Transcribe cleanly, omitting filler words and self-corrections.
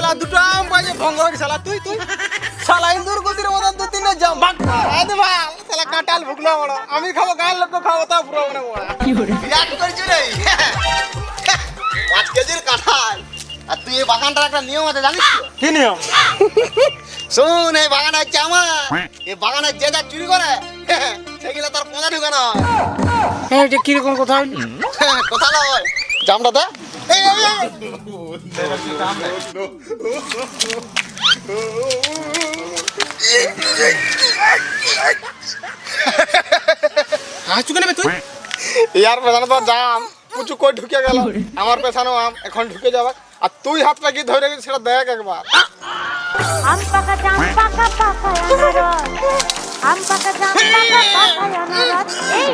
শালা দুটো আম বাজে ভঙ্গ হয়ে শালা তুই তুই শালা ইন্দুর গতির মতন দু তিনটা জাম আরে ভাই শালা কাঁঠাল ভুগলো বড় আমি খাবো গায়ের লোক খাবো তা পুরো মানে বড় বিরাট করছি রে 5 কেজির কাঁঠাল আর তুই এই বাগানটার একটা নিয়ম আছে জানিস তো কি নিয়ম শোন এই বাগান হচ্ছে আমার এই বাগানে যে যা চুরি করে সেগুলো তার পোঁজা ঢুকে না হ্যাঁ এটা কিরকম কথা হইল কথা নয় জামটাতে এই এই, এই। হাসু কেন তুই ইয়ার পেছনে তো জাম পুচু কই ঢুকে গেল আমার পেছনে আম এখন ঢুকে যাবে আর তুই হাতটা কি ধরে গেছিস সেটা দেখ একবার আম পাকা জাম পাকা পাকা আনারস আম পাকা জাম পাকা পাকা আনারস এই